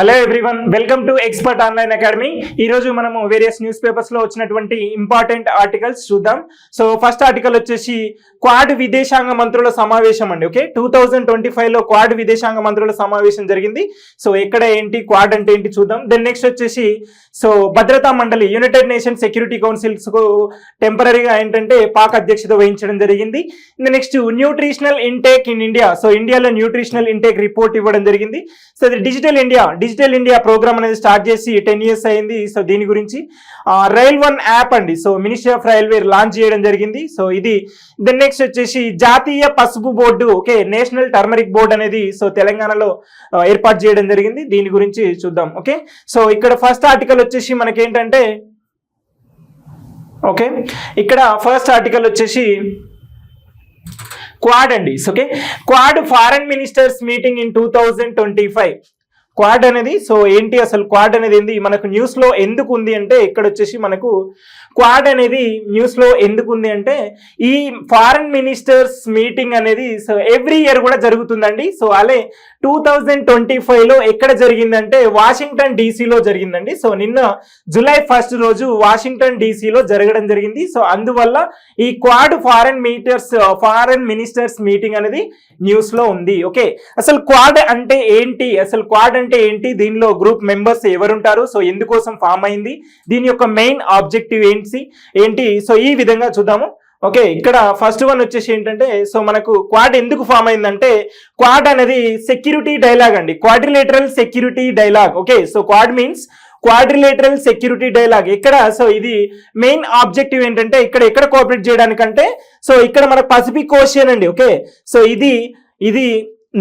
Hello everyone, welcome to expert online academy. ఈ రోజు మనము వేరియస్ న్యూస్ పేపర్స్ లో వచ్చినటువంటి ఇంపార్టెంట్ ఆర్టికల్స్ చూద్దాం. సో ఫస్ట్ ఆర్టికల్ వచ్చేసి క్వాడ్ విదేశాంగ మంత్రుల సమావేశం అండి. ఓకే, 2025 లో క్వాడ్ విదేశాంగ మంత్రుల సమావేశం జరిగింది. సో ఎక్కడ ఏంటి, క్వాడ్ అంటే ఏంటి చూద్దాం. దెన్ నెక్స్ట్ వచ్చేసి భద్రతా మండలి, యునైటెడ్ నేషన్ సెక్యూరిటీ కౌన్సిల్స్ కు టెంపరీగా ఏంటంటే పాక్ అధ్యక్షత వహించడం జరిగింది. Next nutritional intake in India. So ఇండియాలో న్యూట్రిషనల్ ఇంటేక్ రిపోర్ట్ ఇవ్వడం జరిగింది. సో ఇది డిజిటల్ ఇండియా ప్రోగ్రామ్ అనేది స్టార్ట్ చేసి 10 years అయింది. సో దీని గురించి రైల్ వన్ యాప్ అండి. So ministry of railway launch చేయడం జరిగింది. సో ఇది దెన్ నెక్స్ట్ వచ్చేసి జాతీయ పసుపు board, okay, national turmeric board అనేది సో తెలంగాణలో ఏర్పాటు చేయడం జరిగింది. దీని గురించి చూద్దాం. ఓకే, సో ఇక్కడ ఫస్ట్ ఆర్టికల్ వచ్చేసి మనకేంటంటే, ఓకే, ఇక్కడ ఫస్ట్ ఆర్టికల్ వచ్చేసి క్వాడ్ అండి. Okay, quad foreign ministers meeting in 2025. Quad అనేది సో ఏంటి, అసలు క్వాడ్ అనేది ఏంది, మనకు న్యూస్ లో ఎందుకు ఉంది అంటే, ఇక్కడ వచ్చేసి మనకు క్వాడ్ అనేది న్యూస్ లో ఎందుకు ఉంది అంటే, ఈ ఫారెన్ మినిస్టర్స్ మీటింగ్ అనేది సో ఎవ్రీ ఇయర్ కూడా జరుగుతుందండి. సో అలే 2025 లో ఎక్కడ జరిగిందంటే వాషింగ్టన్ డీసీలో జరిగిందండి. సో నిన్న జూలై 1 రోజు వాషింగ్టన్ డీసీలో జరగడం జరిగింది. సో అందువల్ల ఈ క్వాడ్ ఫారెన్ మినిస్టర్స్ మీటింగ్ అనేది న్యూస్ లో ఉంది. ఓకే, అసలు క్వాడ్ అంటే ఏంటి, దీనిలో గ్రూప్ మెంబర్స్ ఎవరుంటారు, సో ఎందుకోసం ఫామ్ అయింది, దీని యొక్క మెయిన్ ఆబ్జెక్టివ్ ఏంటి, సో ఈ విధంగా చూద్దాము. ఓకే, ఇక్కడ ఫస్ట్ వన్ వచ్చేసి ఏంటంటే, సో మనకు క్వాడ్ ఎందుకు ఫామ్ అయిందంటే, క్వాడ్ అనేది సెక్యూరిటీ డైలాగ్ అండి, quadrilateral security dialogue. Okay, so Quad means quadrilateral security dialogue. ఇక్కడ సో ఇది మెయిన్ ఆబ్జెక్టివ్ ఏంటంటే, ఎక్కడ కోఆపరేట్ చేయడానికంటే, సో ఇక్కడ మన పసిఫిక్ ఓషియన్ అండి. ఓకే, సో ఇది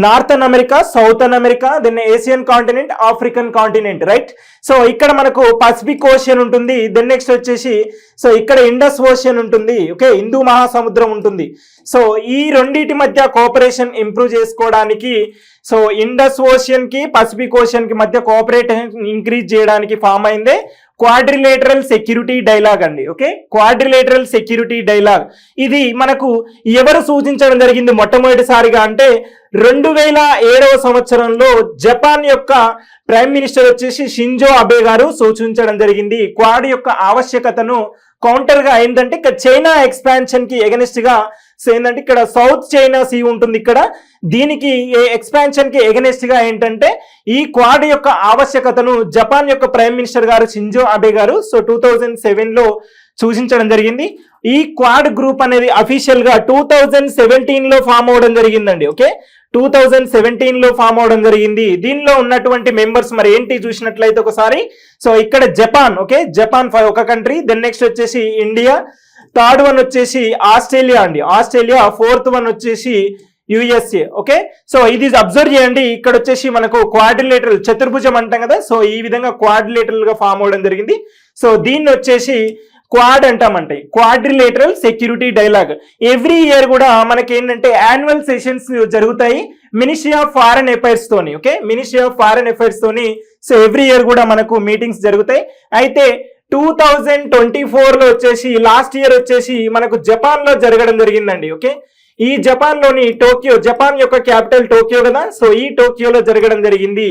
northern America, southern America, then Asian continent, African continent, right. So ఇక్కడ మనకు పసిఫిక్ ఓషియన్ ఉంటుంది. దెన్ నెక్స్ట్ వచ్చేసి సో ఇక్కడ ఇండస్ ఓషియన్ ఉంటుంది. ఓకే, హిందూ మహాసముద్రం ఉంటుంది. సో ఈ రెండింటి మధ్య కోఆపరేషన్ ఇంప్రూవ్ చేసుకోవడానికి, సో ఇండస్ ఓషియన్ కి పసిఫిక్ ఓషియన్ కి మధ్య కోఆపరేషన్ ఇంక్రీజ్ చేయడానికి ఫామ్ అయిందే క్వాడ్రిలేటరల్ సెక్యూరిటీ డైలాగ్ అండి. ఓకే, క్వాడ్రిలేటరల్ సెక్యూరిటీ డైలాగ్ ఇది మనకు ఎవరు సూచించడం జరిగింది మొట్టమొదటిసారిగా అంటే 2007వ సంవత్సరంలో జపాన్ యొక్క ప్రైమ్ మినిస్టర్ వచ్చేసి షింజో అబే గారు సూచించడం జరిగింది. క్వాడ్ యొక్క ఆవశ్యకతను కౌంటర్ గా ఏంటంటే, ఇక్కడ చైనా ఎక్స్పాన్షన్ కి ఎగనెస్ట్ గా ఏంటంటే, ఇక్కడ సౌత్ చైనా సీ ఉంటుంది, ఇక్కడ దీనికి ఎక్స్పాన్షన్ కి ఎగనెస్ట్ గా ఏంటంటే ఈ క్వాడ్ యొక్క ఆవశ్యకతను జపాన్ యొక్క ప్రైమ్ మినిస్టర్ గారు షింజో అబే గారు సో 2007 లో సూచించడం జరిగింది. ఈ క్వాడ్ గ్రూప్ అనేది అఫీషియల్ గా 2017 లో ఫామ్ అవడం జరిగిందండి. ఓకే, 2017 లో ఫామ్ అవడం జరిగింది. దీనిలో ఉన్నటువంటి మెంబర్స్ మరి ఏంటి చూసినట్లయితే ఒకసారి, సో ఇక్కడ జపాన్, ఓకే, జపాన్ ఒక కంట్రీ, దెన్ నెక్స్ట్ వచ్చేసి ఇండియా, థర్డ్ వన్ వచ్చేసి ఆస్ట్రేలియా అండి, ఆస్ట్రేలియా, ఫోర్త్ వన్ వచ్చేసి యుఎస్ఏ. ఓకే, సో ఇది అబ్జర్వ్ చేయండి, ఇక్కడ వచ్చేసి మనకు క్వాడ్రిలేటరల్ చతుర్భుజం అంటాం కదా, సో ఈ విధంగా క్వాడ్రిలేటరల్ గా ఫామ్ అవడం జరిగింది. సో దీన్ని వచ్చేసి క్వాడ్ అంటామంటే quadrilateral security dialogue. Every year కూడా మనకి ఏంటంటే యాన్యువల్ సెషన్స్ జరుగుతాయి మినిస్ట్రీ ఆఫ్ ఫారెన్ అఫైర్స్ తోని. Okay, ministry of foreign affairs తోని సో ఎవ్రీ ఇయర్ కూడా మనకు మీటింగ్స్ జరుగుతాయి. అయితే 2024 లో వచ్చేసి లాస్ట్ ఇయర్ వచ్చేసి మనకు జపాన్ లో జరగడం జరిగిందండి. ఓకే, ఈ జపాన్ లోని టోక్యో, జపాన్ యొక్క క్యాపిటల్ టోక్యో కదా, సో ఈ టోక్యోలో జరగడం జరిగింది.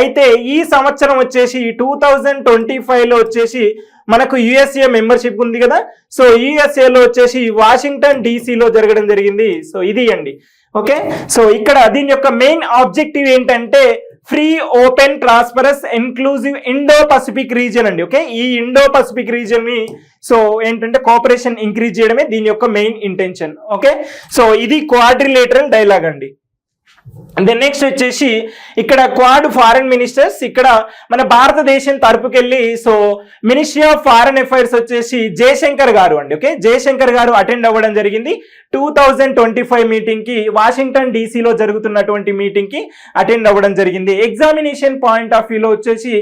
అయితే ఈ సంవత్సరం వచ్చేసి 2025 లో వచ్చేసి మనకు యుఎస్ఏ మెంబర్షిప్ ఉంది కదా, సో యుఎస్ఏ లో వచ్చేసి వాషింగ్టన్ డీసీలో జరగడం జరిగింది. సో ఇది అండి. ఓకే, సో ఇక్కడ దీని యొక్క మెయిన్ ఆబ్జెక్టివ్ ఏంటంటే free, open, transparence, inclusive Indo Pacific region అండి. ఓకే, ఈ ఇండో పసిఫిక్ రీజియన్ ని సో ఏంటంటే కోఆపరేషన్ ఇంక్రీజ్ చేయడమే దీని యొక్క మెయిన్ ఇంటెన్షన్. ఓకే, సో ఇది క్వాడ్రిలేటరల్ డైలాగ్ అండి. దెన్ నెక్స్ట్ వచ్చేసి ఇక్కడ క్వాడ్ ఫారెన్ మినిస్టర్స్, ఇక్కడ మన భారతదేశం తరపుకెళ్ళి so ministry of foreign affairs వచ్చేసి జయశంకర్ గారు అండి. ఓకే, జయశంకర్ గారు అటెండ్ అవ్వడం జరిగింది 2025 మీటింగ్ కి, వాషింగ్టన్ డీసీలో జరుగుతున్నటువంటి మీటింగ్ కి అటెండ్ అవ్వడం జరిగింది. ఎగ్జామినేషన్ పాయింట్ ఆఫ్ వ్యూలో వచ్చేసి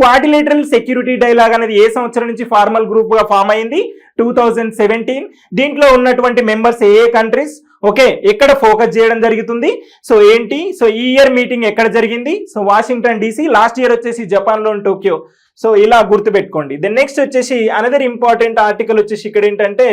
క్వాడ్రిలేటరల్ సెక్యూరిటీ డైలాగ్ అనేది ఏ సంవత్సరం నుంచి ఫార్మల్ గ్రూప్ గా ఫామ్ అయింది, 2017. దీంట్లో ఉన్నటువంటి మెంబర్స్ ఏ కంట్రీస్, ఓకే, ఎక్కడ ఫోకస్ చేయడం జరుగుతుంది, సో ఏంటి, సో ఈ ఇయర్ మీటింగ్ ఎక్కడ జరిగింది, so Washington DC, last year వచ్చేసి జపాన్ లో టోక్యో. సో ఇలా గుర్తుపెట్టుకోండి. దెన్ నెక్స్ట్ వచ్చేసి అనదర్ ఇంపార్టెంట్ ఆర్టికల్ వచ్చేసి ఇక్కడ ఏంటంటే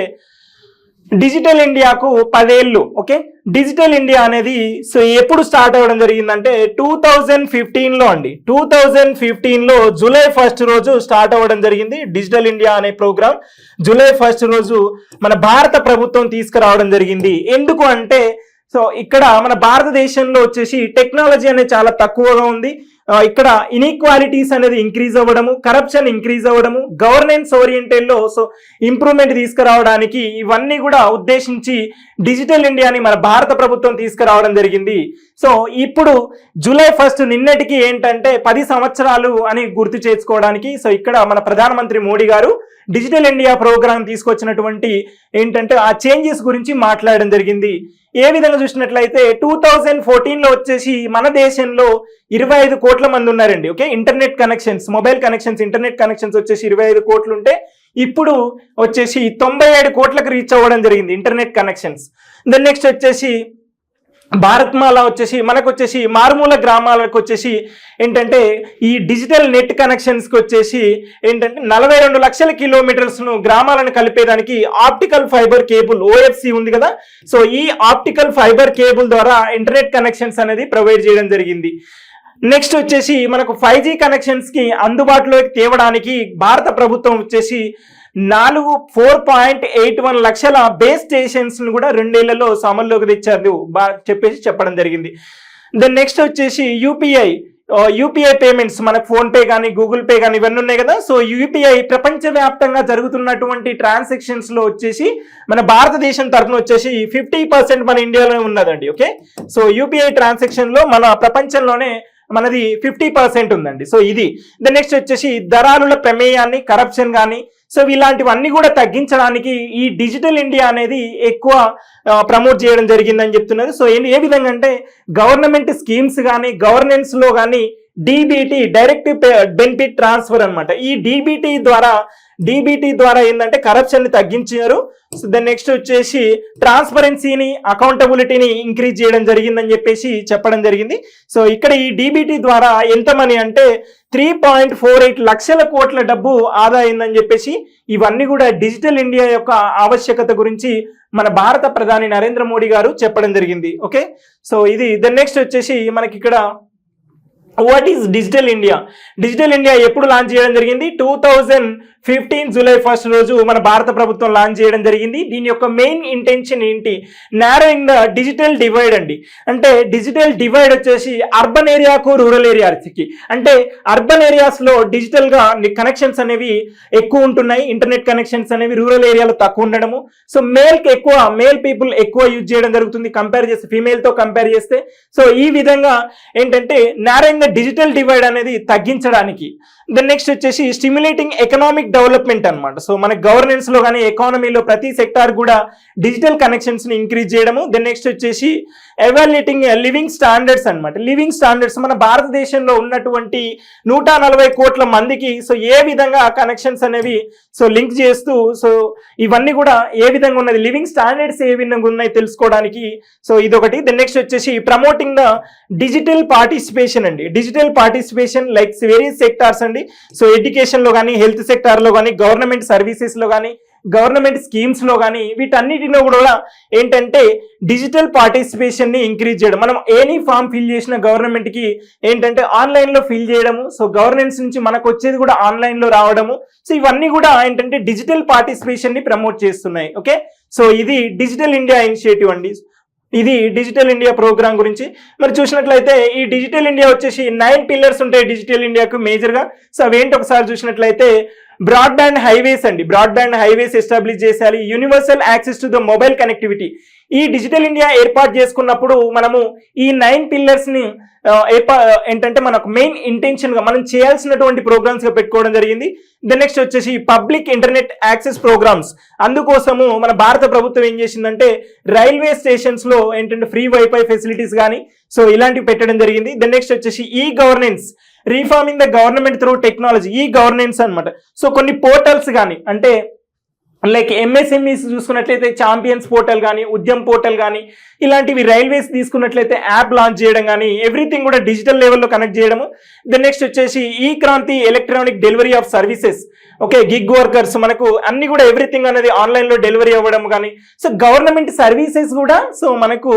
డిజిటల్ ఇండియాకు 10 ఏళ్ళు. ఓకే, డిజిటల్ ఇండియా అనేది సో ఎప్పుడు స్టార్ట్ అవ్వడం జరిగిందంటే 2015లో అండి. 2015లో జూలై 1 రోజు స్టార్ట్ అవ్వడం జరిగింది. డిజిటల్ ఇండియా అనే ప్రోగ్రామ్ జూలై 1 రోజు మన భారత ప్రభుత్వం తీసుకురావడం జరిగింది. ఎందుకు అంటే సో ఇక్కడ మన భారతదేశంలో వచ్చేసి టెక్నాలజీ అనేది చాలా తక్కువగా ఉంది. ఇక్కడ ఇన్ఈక్వాలిటీస్ అనేది ఇంక్రీజ్ అవ్వడము, కరప్షన్ ఇంక్రీజ్ అవ్వడము, గవర్నెన్స్ ఓరియంటెడ్ లో సో ఇంప్రూవ్మెంట్ తీసుకురావడానికి ఇవన్నీ కూడా ఉద్దేశించి డిజిటల్ ఇండియాని మన భారత ప్రభుత్వం తీసుకురావడం జరిగింది. సో ఇప్పుడు జూలై 1 నిన్నటికి ఏంటంటే 10 సంవత్సరాలు అని గుర్తు చేసుకోవడానికి సో ఇక్కడ మన ప్రధానమంత్రి మోడీ గారు డిజిటల్ ఇండియా ప్రోగ్రామ్ తీసుకొచ్చినటువంటి ఏంటంటే ఆ చేంజెస్ గురించి మాట్లాడడం జరిగింది. ఏ విధంగా చూసినట్లయితే 2014లో వచ్చేసి మన దేశంలో 25 కోట్ల మంది ఉన్నారండి. Okay, internet connections, mobile connections, internet connections వచ్చేసి 25 కోట్లు ఉంటే ఇప్పుడు వచ్చేసి 97 కోట్లకు రీచ్ అవ్వడం జరిగింది ఇంటర్నెట్ కనెక్షన్స్. దెన్ నెక్స్ట్ వచ్చేసి భారత్మాల వచ్చేసి మనకు వచ్చేసి మారుమూల గ్రామాలకు వచ్చేసి ఏంటంటే ఈ డిజిటల్ నెట్ కనెక్షన్స్కి వచ్చేసి ఏంటంటే 42 లక్షల కిలోమీటర్స్ను గ్రామాలను కలిపేదానికి ఆప్టికల్ ఫైబర్ కేబుల్ OFC ఉంది కదా, సో ఈ ఆప్టికల్ ఫైబర్ కేబుల్ ద్వారా ఇంటర్నెట్ కనెక్షన్స్ అనేది ప్రొవైడ్ చేయడం జరిగింది. నెక్స్ట్ వచ్చేసి మనకు 5G కనెక్షన్స్ కి అందుబాటులోకి తేవడానికి భారత ప్రభుత్వం వచ్చేసి 4.81 లక్షల బేస్ స్టేషన్స్ ను కూడా 2 ఏళ్లలో అమల్లోకి తెచ్చారు చెప్పేసి చెప్పడం జరిగింది. దెన్ నెక్స్ట్ వచ్చేసి యూపీఐ పేమెంట్స్, మనకు ఫోన్ పే కానీ గూగుల్ పే కానీ ఇవన్నీ ఉన్నాయి కదా, సో యూపీఐ ప్రపంచవ్యాప్తంగా జరుగుతున్నటువంటి ట్రాన్సాక్షన్స్ లో వచ్చేసి మన భారతదేశం తరఫున వచ్చేసి 50% మన ఇండియాలో ఉన్నదండి. ఓకే, సో యూపీఐ ట్రాన్సాక్షన్ లో మన ప్రపంచంలోనే మనది 50% ఉందండి. సో ఇది నెక్స్ట్ వచ్చేసి దళారుల ప్రమేయాన్ని, కరప్షన్ కానీ సో ఇలాంటివన్నీ కూడా తగ్గించడానికి ఈ డిజిటల్ ఇండియా అనేది ఎక్కువ ప్రమోట్ చేయడం జరిగిందని చెప్తున్నారు. సో ఏ విధంగా అంటే గవర్నమెంట్ స్కీమ్స్ కానీ గవర్నెన్స్ లో కానీ డిబిటి, డైరెక్ట్ బెనిఫిట్ ట్రాన్స్ఫర్ అనమాట. ఈ డిబిటి ద్వారా ఏంటంటే కరప్షన్ ని తగ్గించారు. సో దాని నెక్స్ట్ వచ్చేసి ట్రాన్స్పరెన్సీని, అకౌంటబిలిటీని ఇంక్రీజ్ చేయడం జరిగిందని చెప్పేసి చెప్పడం జరిగింది. సో ఇక్కడ ఈ డిబిటి ద్వారా ఎంత మనీ అంటే 3.48 లక్షల కోట్ల డబ్బు ఆదా అయిందని చెప్పేసి ఇవన్నీ కూడా డిజిటల్ ఇండియా యొక్క ఆవశ్యకత గురించి మన భారత ప్రధాని నరేంద్ర మోడీ గారు చెప్పడం జరిగింది. ఓకే, సో ఇది దాని నెక్స్ట్ వచ్చేసి మనకి ఇక్కడ what is digital India. Digital India ఎప్పుడు లాంచ్ చేయడం జరిగింది? 2015 జూలై 1 రోజు మన భారత ప్రభుత్వం లాంచ్ చేయడం జరిగింది. దీని యొక్క మెయిన్ ఇంటెన్షన్ ఏంటి? నారోయింగ్ ద డిజిటల్ డివైడ్ అండి. అంటే డిజిటల్ డివైడ్ వచ్చేసి అర్బన్ ఏరియాకు రూరల్ ఏరియాకి, అంటే అర్బన్ ఏరియాస్ లో డిజిటల్ గా కనెక్షన్స్ అనేవి ఎక్కువ ఉంటున్నాయి, ఇంటర్నెట్ కనెక్షన్స్ అనేవి రూరల్ ఏరియాలో తక్కువ ఉండడము. సో మేల్ పీపుల్ ఎక్కువ యూజ్ చేయడం జరుగుతుంది కంపేర్ చేస్తే, ఫీమేల్ తో కంపేర్ చేస్తే. సో ఈ విధంగా ఏంటంటే నారోయింగ్ డిజిటల్ డివైడ్ అనేది తగ్గించడానికి. దెన్ నెక్స్ట్ వచ్చేసి స్టిమ్యులేటింగ్ ఎకనామిక్ డెవలప్మెంట్ అనమాట. సో మన గవర్నెన్స్ లో కానీ ఎకానమీలో ప్రతి సెక్టార్ కూడా డిజిటల్ కనెక్షన్స్ ని ఇంక్రీజ్ చేయడము. దెన్ నెక్స్ట్ వచ్చేసి ఎవాల్యుయేటింగ్ లివింగ్ స్టాండర్డ్స్ అనమాట. లివింగ్ స్టాండర్డ్స్ మన భారతదేశంలో ఉన్నటువంటి 140 కోట్ల మందికి సో ఏ విధంగా కనెక్షన్స్ అనేవి సో లింక్ చేస్తూ సో ఇవన్నీ కూడా ఏ విధంగా ఉన్నది, లివింగ్ స్టాండర్డ్స్ ఏ విధంగా ఉన్నాయి తెలుసుకోవడానికి సో ఇదొకటి. దెన్ నెక్స్ట్ వచ్చేసి ప్రమోటింగ్ ద డిజిటల్ పార్టిసిపేషన్ అండి. Digital participation like various sectors అండి. సో ఎడ్యుకేషన్ లో కానీ, హెల్త్ సెక్టార్ లో కానీ, గవర్నమెంట్ సర్వీసెస్ లో కానీ, గవర్నమెంట్ స్కీమ్స్ లో కానీ వీటన్నిటిలో కూడా ఏంటంటే డిజిటల్ పార్టిసిపేషన్ ని ఇంక్రీజ్ చేయడం. మనం ఎనీ ఫామ్ ఫిల్ చేసిన గవర్నమెంట్ కి ఏంటంటే ఆన్లైన్ లో ఫిల్ చేయడము. సో గవర్నెన్స్ నుంచి మనకు వచ్చేది కూడా ఆన్లైన్ లో రావడము. సో ఇవన్నీ కూడా ఏంటంటే డిజిటల్ పార్టిసిపేషన్ ని ప్రమోట్ చేస్తున్నాయి. ఓకే, సో ఇది డిజిటల్ ఇండియా ఇనిషియేటివ్ అండి. ఇది డిజిటల్ ఇండియా ప్రోగ్రామ్ గురించి. మరి చూసినట్లయితే ఈ డిజిటల్ ఇండియా వచ్చేసి 9 పిల్లర్స్ ఉంటాయి డిజిటల్ ఇండియాకు మేజర్ గా. సో అవేంటి ఒకసారి చూసినట్లయితే బ్రాడ్బ్యాండ్ హైవేస్ అండి. బ్రాడ్బ్యాండ్ హైవేస్ ఎస్టాబ్లిష్ చేయాలి. Universal access to the mobile connectivity. ఈ డిజిటల్ ఇండియా ఏర్పాటు చేసుకున్నప్పుడు మనము ఈ 9 పిల్లర్స్ ని ఏంటంటే మనకు మెయిన్ ఇంటెన్షన్ గా మనం చేయాల్సినటువంటి ప్రోగ్రామ్స్ గా పెట్టుకోవడం జరిగింది. దెన్ నెక్స్ట్ వచ్చేసి పబ్లిక్ ఇంటర్నెట్ యాక్సెస్ ప్రోగ్రామ్స్. అందుకోసము మన భారత ప్రభుత్వం ఏం చేసిందంటే రైల్వే స్టేషన్స్ లో ఏంటంటే ఫ్రీ వైఫై ఫెసిలిటీస్ కానీ సో ఇలాంటివి పెట్టడం జరిగింది. దెన్ నెక్స్ట్ వచ్చేసి e governance, reforming the government through technology. E governance అనమాట. సో కొన్ని పోర్టల్స్ కానీ అంటే లైక్ ఎంఎస్ఎంఈస్ చూసుకున్నట్లయితే ఛాంపియన్స్ పోర్టల్ కానీ, ఉద్యమ్ పోర్టల్ కానీ ఇలాంటివి రైల్వేస్ తీసుకున్నట్లయితే యాప్ లాంచ్ చేయడం కానీ ఎవ్రీథింగ్ కూడా డిజిటల్ లెవెల్లో కనెక్ట్ చేయడము. దెన్ నెక్స్ట్ వచ్చేసి e Kranti electronic delivery of services, okay, gig workers మనకు అన్ని కూడా ఎవ్రీథింగ్ అనేది ఆన్లైన్లో డెలివరీ అవ్వడం కానీ, సో గవర్నమెంట్ సర్వీసెస్ కూడా సో మనకు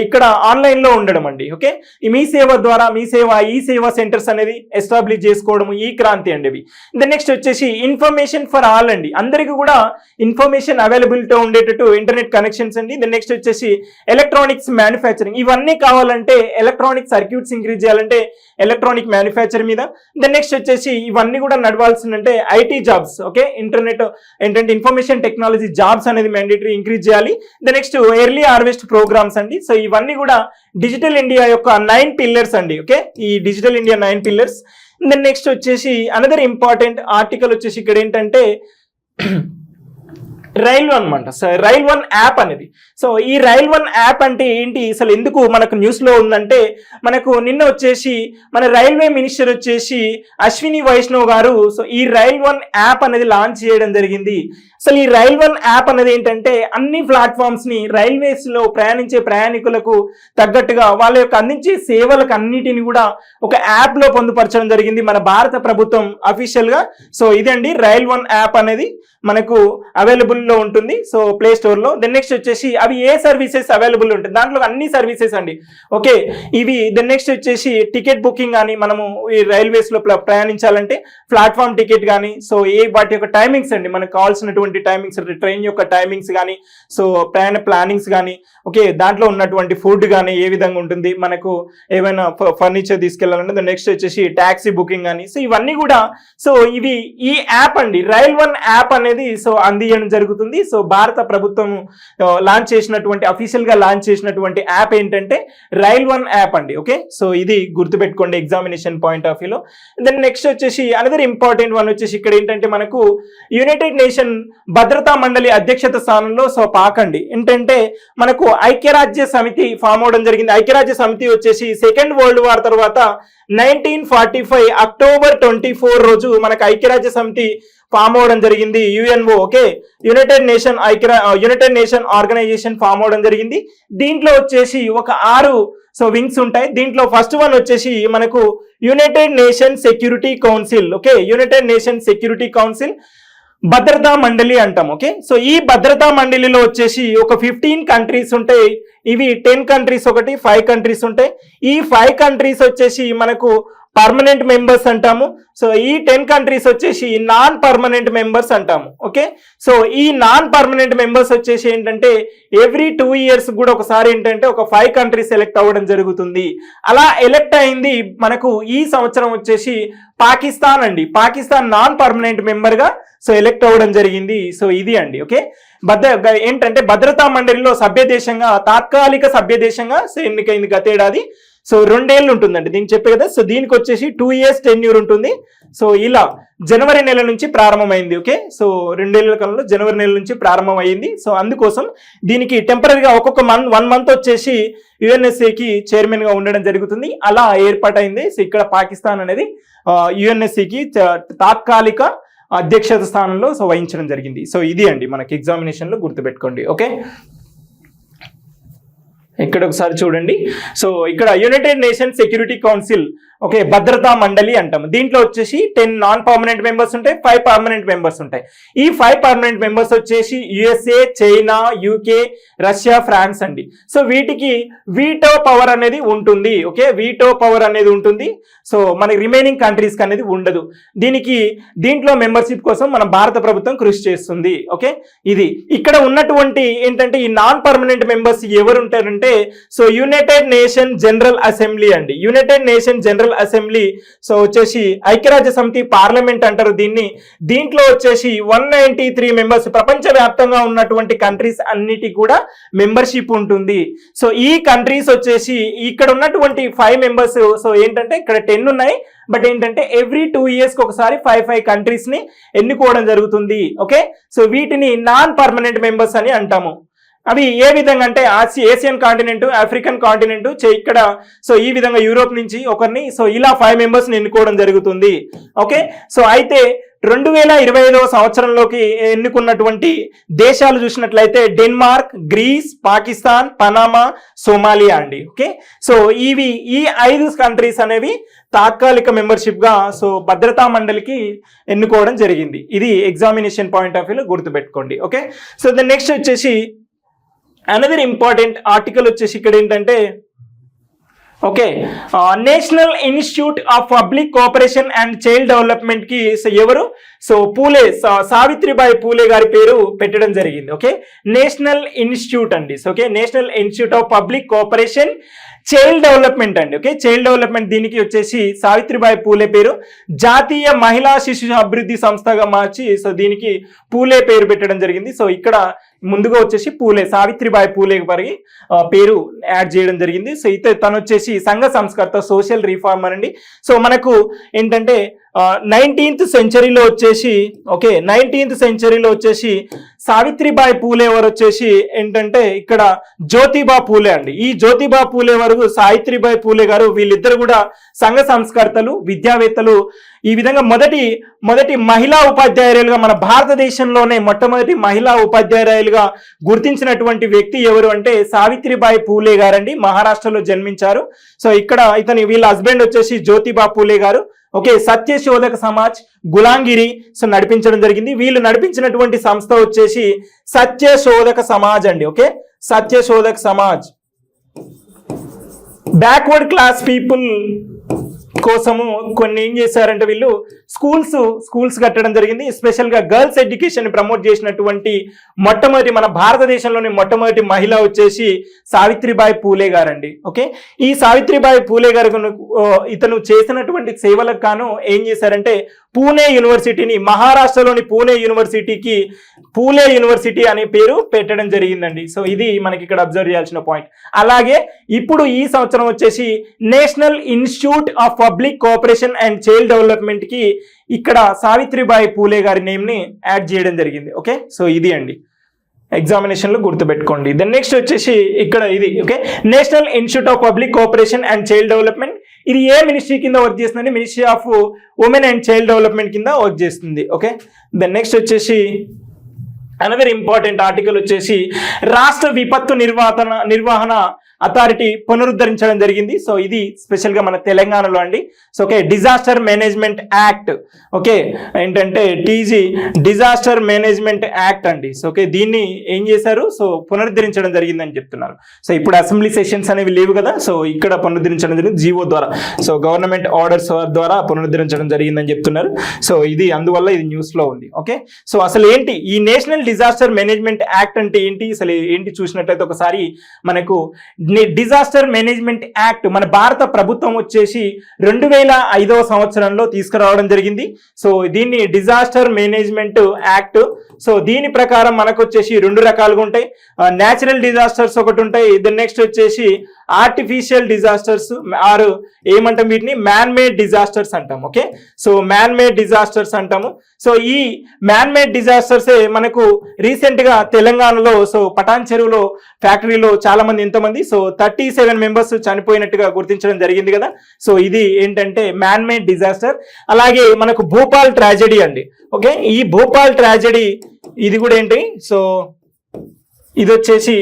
ఇక్కడ ఆన్లైన్లో ఉండడం అండి. ఓకే, ఈ మీ సేవ ద్వారా ఈ సేవా సెంటర్స్ అనేది ఎస్టాబ్లిష్ చేసుకోవడము ఈ క్రాంతి అండి ఇవి. దెన్ నెక్స్ట్ వచ్చేసి ఇన్ఫర్మేషన్ ఫర్ ఆల్ అండి, అందరికీ కూడా ఇన్ఫర్మేషన్ అవైలబిలిటీ ఉండేటట్టు ఇంటర్నెట్ కనెక్షన్స్ అండి. దెన్ నెక్స్ట్ వచ్చేసి ఎలక్ట్రానిక్స్ మ్యానుఫ్యాక్చరింగ్, ఇవన్నీ కావాలంటే ఎలక్ట్రానిక్ సర్క్యూట్స్ ఇంక్రీజ్ చేయాలంటే ఎలక్ట్రానిక్ మ్యానుఫ్యాక్చర్ మీద. దెన్ నెక్స్ట్ వచ్చేసి ఇవన్నీ కూడా నడవాల్సిందంటే ఐటీ జాబ్స్, ఓకే, ఇంటర్నెట్ ఏంటంటే ఇన్ఫర్మేషన్ టెక్నాలజీ జాబ్స్ అనేది మ్యాండేటరీ ఇంక్రీజ్ చేయాలి. Then next early harvest programs అండి. సో ఇవన్నీ కూడా డిజిటల్ ఇండియా యొక్క 9 పిల్లర్స్ అండి. ఓకే, ఈ digital India 9 pillars. Then next వచ్చేసి అనదర్ ఇంపార్టెంట్ ఆర్టికల్ వచ్చేసి ఇక్కడ ఏంటంటే రైల్ వన్ అనమాట. సో రైల్ వన్ యాప్ అనేది, సో ఈ రైల్ వన్ యాప్ అంటే ఏంటి, అసలు ఎందుకు మనకు న్యూస్లో ఉందంటే, మనకు నిన్న వచ్చేసి మన రైల్వే మినిస్టర్ వచ్చేసి అశ్విని వైష్ణవ్ గారు సో ఈ రైల్ వన్ యాప్ అనేది లాంచ్ చేయడం జరిగింది. అసలు ఈ రైల్ వన్ యాప్ అనేది ఏంటంటే అన్ని ప్లాట్ఫామ్స్ ని రైల్వేస్ లో ప్రయాణించే ప్రయాణికులకు తగ్గట్టుగా వాళ్ళ యొక్క అందించే సేవలకు అన్నిటిని కూడా ఒక యాప్ లో పొందుపరచడం జరిగింది మన భారత ప్రభుత్వం అఫీషియల్ గా. సో ఇదండి రైల్ వన్ యాప్ అనేది మనకు అవైలబుల్ లో ఉంటుంది సో ప్లే స్టోర్ లో. దెన్ నెక్స్ట్ వచ్చేసి అవి ఏ సర్వీసెస్ అవైలబుల్ ఉంటుంది, దాంట్లో అన్ని సర్వీసెస్ అండి. ఓకే, ఇవి దెన్ నెక్స్ట్ వచ్చేసి టికెట్ బుకింగ్ కానీ, మనము ఈ రైల్వేస్ లో ప్రయాణించాలంటే ప్లాట్ఫామ్ టికెట్ కానీ, సో వాటి యొక్క టైమింగ్స్ అండి, మనకు కావాల్సినటువంటి టైమింగ్స్, ట్రైన్ యొక్క టైమింగ్స్ కానీ, సో ప్రయాణ ప్లానింగ్స్ కానీ, ఓకే, దాంట్లో ఉన్నటువంటి ఫుడ్ కానీ ఏ విధంగా ఉంటుంది, మనకు ఏమైనా ఫర్నిచర్ తీసుకెళ్లాలంటే నెక్స్ట్ వచ్చేసి ట్యాక్సీ బుకింగ్ కానీ, సో ఇవన్నీ కూడా సో ఇవి ఈ యాప్ అండి రైల్ వన్ యాప్ అనేది సో అందించడం జరుగుతుంది. సో భారత ప్రభుత్వం లాంచ్ చేసినటువంటి అఫీషియల్ గా లాంచ్ చేసినటువంటి యాప్ ఏంటంటే రైల్ వన్ యాప్ అండి. ఓకే, సో ఇది గుర్తుపెట్టుకోండి ఎగ్జామినేషన్ పాయింట్ ఆఫ్ వ్యూలో. దెన్ నెక్స్ట్ వచ్చేసి అనదర్ ఇంపార్టెంట్ వన్ వచ్చేసి ఇక్కడ ఏంటంటే మనకు యునైటెడ్ నేషన్ భద్రతా మండలి అధ్యక్షత స్థానంలో సో పాక్ అండి. ఏంటంటే మనకు ఐక్యరాజ్య సమితి ఫామ్ అవడం జరిగింది. ఐక్యరాజ్య సమితి వచ్చేసి సెకండ్ వరల్డ్ వార్ తర్వాత 1945 అక్టోబర్ 24 రోజు మనకు ఐక్యరాజ్య సమితి ఫామ్ అవడం జరిగింది. UNO, okay, United Nation Organization form అవడం జరిగింది. దీంట్లో వచ్చేసి ఒక 6 సో వింగ్స్ ఉంటాయి. దీంట్లో ఫస్ట్ వన్ వచ్చేసి మనకు United nation security council. Okay, United nation security council భద్రతా మండలి అంటాం. ఓకే, సో ఈ భద్రతా మండలిలో వచ్చేసి ఒక 15 కంట్రీస్ ఉంటాయి. ఇవి 10 కంట్రీస్ ఒకటి, 5 కంట్రీస్ ఉంటాయి. ఈ 5 కంట్రీస్ వచ్చేసి మనకు పర్మనెంట్ మెంబర్స్ అంటాము. సో ఈ 10 కంట్రీస్ వచ్చేసి నాన్ పర్మనెంట్ మెంబర్స్ అంటాము. ఓకే, సో ఈ నాన్ పర్మనెంట్ మెంబర్స్ వచ్చేసి ఏంటంటే ఎవ్రీ 2 ఇయర్స్ కూడా ఒకసారి ఏంటంటే ఒక 5 కంట్రీస్ ఎలెక్ట్ అవ్వడం జరుగుతుంది. అలా ఎలెక్ట్ అయింది మనకు ఈ సంవత్సరం వచ్చేసి పాకిస్తాన్ అండి. పాకిస్తాన్ నాన్ పర్మనెంట్ మెంబర్ గా సో ఎలెక్ట్ అవ్వడం జరిగింది. సో ఇది అండి. ఓకే, ఏంటంటే భద్రతా మండలిలో సభ్య దేశంగా తాత్కాలిక సభ్య దేశంగా సో ఎన్నికైంది గతేడాది. సో 2 ఏళ్ళు ఉంటుందండి దీనికి చెప్పే కదా. సో దీనికి వచ్చేసి 2 years టెన్యూర్ ఉంటుంది. సో ఇలా జనవరి నెల నుంచి ప్రారంభమైంది. ఓకే, సో 2 ఏళ్ల కాలంలో జనవరి నెల నుంచి ప్రారంభమైంది. సో అందుకోసం దీనికి టెంపరీగా ఒక్కొక్క 1 month వచ్చేసి యుఎన్ఎస్ఏకి చైర్మన్ గా ఉండడం జరుగుతుంది. అలా ఏర్పాటైంది. సో ఇక్కడ పాకిస్తాన్ అనేది యుఎన్ఎస్ఏకి తాత్కాలిక అధ్యక్షత స్థానంలో సో వహించడం జరిగింది. సో ఇది అండి మనకి ఎగ్జామినేషన్ లో గుర్తుపెట్టుకోండి. ఓకే, ఇక్కడ ఒకసారి చూడండి. సో ఇక్కడ United nation security council, okay, భద్రతా మండలి అంటాము. దీంట్లో వచ్చేసి 10 నాన్ పర్మనెంట్ మెంబర్స్ ఉంటాయి, 5 పర్మనెంట్ మెంబర్స్ ఉంటాయి. ఈ 5 పర్మనెంట్ మెంబర్స్ వచ్చేసి USA, China, UK, Russia, France అండి. సో వీటికి వీటో పవర్ అనేది ఉంటుంది. ఓకే, వీటో పవర్ అనేది ఉంటుంది. సో మన రిమైనింగ్ కంట్రీస్ అనేది ఉండదు. దీంట్లో మెంబర్షిప్ కోసం మన భారత ప్రభుత్వం కృషి చేస్తుంది. ఓకే, ఇది ఇక్కడ ఉన్నటువంటి ఏంటంటే ఈ నాన్ పర్మనెంట్ మెంబర్స్ ఎవరు ఉంటారంటే so United Nation General Assembly అండి. United Nation General Assembly so వచ్చేసి ఐక్యరాజ్య సమితి పార్లమెంట్ అంటారు దీన్ని. దీంట్లో వచ్చేసి 193 మెంబర్స్, ప్రపంచ వ్యాప్తంగా ఉన్నటువంటి కంట్రీస్ అన్నిటి కూడా మెంబర్షిప్ ఉంటుంది. సో ఈ కంట్రీస్ వచ్చేసి ఇక్కడ ఉన్నటువంటి 5 మెంబర్స్ సో ఏంటంటే ఇక్కడ 10 ఉన్నాయి. బట్ ఏంటంటే ఎవ్రీ 2 years కి ఒకసారి 5 కంట్రీస్ ని ఎన్నుకోవడం జరుగుతుంది. ఓకే, సో వీటిని నాన్ పర్మనెంట్ మెంబర్స్ అని అంటాము. అవి ఏ విధంగా అంటే ఏషియన్ కాంటినెంట్, ఆఫ్రికన్ కాంటినెంట్, ఇక్కడ సో ఈ విధంగా యూరోప్ నుంచి ఒకరిని సో ఇలా 5 మెంబర్స్ని ఎన్నుకోవడం జరుగుతుంది. ఓకే, సో అయితే 2025 సంవత్సరంలోకి ఎన్నుకున్నటువంటి దేశాలు చూసినట్లయితే Denmark, Greece, Pakistan, Panama, Somalia అండి. ఓకే, సో ఈ 5 కంట్రీస్ అనేవి తాత్కాలిక మెంబర్షిప్ గా సో భద్రతా మండలికి ఎన్నుకోవడం జరిగింది. ఇది ఎగ్జామినేషన్ పాయింట్ ఆఫ్ వ్యూలో గుర్తుపెట్టుకోండి. ఓకే, సో ద నెక్స్ట్ వచ్చేసి అనదర్ ఇంపార్టెంట్ ఆర్టికల్ వచ్చేసి ఇక్కడ ఏంటంటే okay, national institute of public cooperation and child development కి ఎవరు సో పూలే, సావిత్రిబాయి పూలే గారి పేరు పెట్టడం జరిగింది. ఓకే, నేషనల్ ఇన్స్టిట్యూట్ అండి. Okay, national institute of public cooperation child development అండి. ఓకే, చైల్డ్ డెవలప్మెంట్ దీనికి వచ్చేసి సావిత్రిబాయి పూలే పేరు. జాతీయ మహిళా శిశు అభివృద్ధి సంస్థగా మార్చి సో దీనికి పూలే పేరు పెట్టడం జరిగింది. సో ఇక్కడ ముందుగా వచ్చేసి పూలే, సావిత్రిబాయి పూలే గారి పేరు యాడ్ చేయడం జరిగింది. సో అయితే తను వచ్చేసి సంఘ సంస్కర్త, సోషల్ రిఫార్మర్ అండి. సో మనకు ఏంటంటే 19th సెంచరీలో వచ్చేసి ఓకే 19th సెంచరీలో వచ్చేసి సావిత్రిబాయి పూలే వారు వచ్చేసి ఏంటంటే ఇక్కడ జ్యోతిబా పూలే అండి. ఈ జ్యోతిబా పూలే వరకు సావిత్రిబాయి పూలే గారు వీళ్ళిద్దరు కూడా సంఘ సంస్కర్తలు, విద్యావేత్తలు. ఈ విధంగా మొదటి మహిళా ఉపాధ్యాయులుగా మన భారతదేశంలోనే మొట్టమొదటి మహిళా ఉపాధ్యాయులుగా గుర్తించినటువంటి వ్యక్తి ఎవరు అంటే సావిత్రిబాయి పూలే గారండి. మహారాష్ట్రలో జన్మించారు. సో ఇక్కడ వీళ్ళ హస్బెండ్ వచ్చేసి జ్యోతిబా పూలే గారు. ఓకే, సత్యశోధక సమాజ్ గులాంగిరి సో నడిపించడం జరిగింది. వీళ్ళు నడిపించినటువంటి సంస్థ వచ్చేసి సత్యశోధక సమాజ్ అండి. Okay, Satyashodhak Samaj backward class people కోసము కొన్ని ఏం చేశారంటే వీళ్ళు స్కూల్స్ కట్టడం జరిగింది. స్పెషల్ గా గర్ల్స్ ఎడ్యుకేషన్ ప్రమోట్ చేసినటువంటి మొట్టమొదటి మన భారతదేశంలోని మొట్టమొదటి మహిళ వచ్చేసి సావిత్రిబాయి పూలే గారండి. ఓకే, ఈ సావిత్రిబాయి పూలే గారు ఇతను చేసినటువంటి సేవలకు గాను ఏం చేశారంటే పూణే యూనివర్సిటీని, మహారాష్ట్రలోని పూణే యూనివర్సిటీకి పూలే యూనివర్సిటీ అనే పేరు పెట్టడం జరిగిందండి. సో ఇది మనకి ఇక్కడ అబ్జర్వ్ చేయాల్సిన పాయింట్. అలాగే ఇప్పుడు ఈ సంవత్సరం వచ్చేసి national institute of public cooperation and child development కి ఇక్కడ సావిత్రిబాయి పూలే గారి నేమ్ ని యాడ్ చేయడం జరిగింది. ఓకే, సో ఇది అండి ఎగ్జామినేషన్ లో గుర్తుపెట్టుకోండి. దెన్ నెక్స్ట్ వచ్చేసి ఇక్కడ ఇది okay national institute of public cooperation and child development. ఇది ఏ మినిస్ట్రీ కింద వర్క్ చేస్తుంది? Ministry of women and child development కింద వర్క్ చేస్తుంది. ఓకే, దెన్ నెక్స్ట్ వచ్చేసి అనదర్ ఇంపార్టెంట్ ఆర్టికల్ వచ్చేసి రాష్ట్ర విపత్తు నిర్వహణ అథారిటీ పునరుద్ధరించడం జరిగింది. సో ఇది స్పెషల్ గా మన తెలంగాణలో అండి. So okay, disaster management act. Okay, ఏంటంటే టీజీ డిజాస్టర్ మేనేజ్మెంట్ యాక్ట్ అండి. సో ఓకే, దీన్ని ఏం చేశారు? సో పునరుద్ధరించడం జరిగిందని చెప్తున్నారు. సో ఇప్పుడు అసెంబ్లీ సెషన్స్ అనేవి లేవు కదా, సో ఇక్కడ పునరుద్ధరించడం జరిగింది జీవో ద్వారా. సో గవర్నమెంట్ ఆర్డర్స్ ద్వారా పునరుద్ధరించడం జరిగిందని చెప్తున్నారు. సో ఇది అందువల్ల ఇది న్యూస్ లో ఉంది. ఓకే, సో అసలు ఏంటి ఈ నేషనల్ డిజాస్టర్ మేనేజ్మెంట్ యాక్ట్ అంటే ఏంటి? అసలు ఏంటి చూసినట్లయితే ఒకసారి మనకు డిజాస్టర్ మేనేజ్మెంట్ యాక్ట్ మన భారత ప్రభుత్వం వచ్చేసి 2005 సంవత్సరంలో తీసుకురావడం జరిగింది. సో దీన్ని డిజాస్టర్ మేనేజ్మెంట్ యాక్ట్. సో దీని ప్రకారం మనకు వచ్చేసి 2 రకాలుగా ఉంటాయి. న్యాచురల్ డిజాస్టర్స్ ఒకటి ఉంటాయి. దెన్ నెక్స్ట్ వచ్చేసి ఆర్టిఫిషియల్ డిజాస్టర్స్ ఆర్ ఏమంటాం వీటిని మ్యాన్ మేడ్ డిజాస్టర్స్ అంటాం. Okay, so man made disasters అంటాము. సో ఈ మ్యాన్ మేడ్ డిజాస్టర్స్ మనకు రీసెంట్ గా తెలంగాణలో సో పటాన్ చెరువులో ఫ్యాక్టరీలో చాలా మంది ఎంతమంది సో 37 మెంబర్స్ చనిపోయినట్టుగా గుర్తించడం జరిగింది కదా. సో ఇది ఏంటంటే మ్యాన్ మేడ్ డిజాస్టర్. అలాగే మనకు భోపాల్ ట్రాజెడీ అండి. ఓకే, ఈ భోపాల్ ట్రాజెడీ ఇది కూడా ఏంటి? సో ఇది వచ్చేసి